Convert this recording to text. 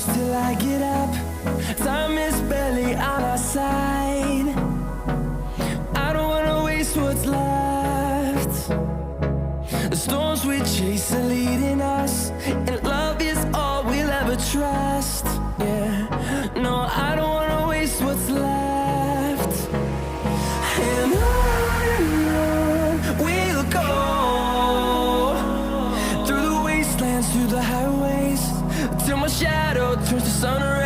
close till I get up. Time is barely on our side. I don't wanna waste what's left. The storms we chase are leading us, and love is all we'll ever trust. Yeah, no, I don't wanna waste what's left. And on we'll go, through the wastelands, through the highways, till my shadow turns to sun rays.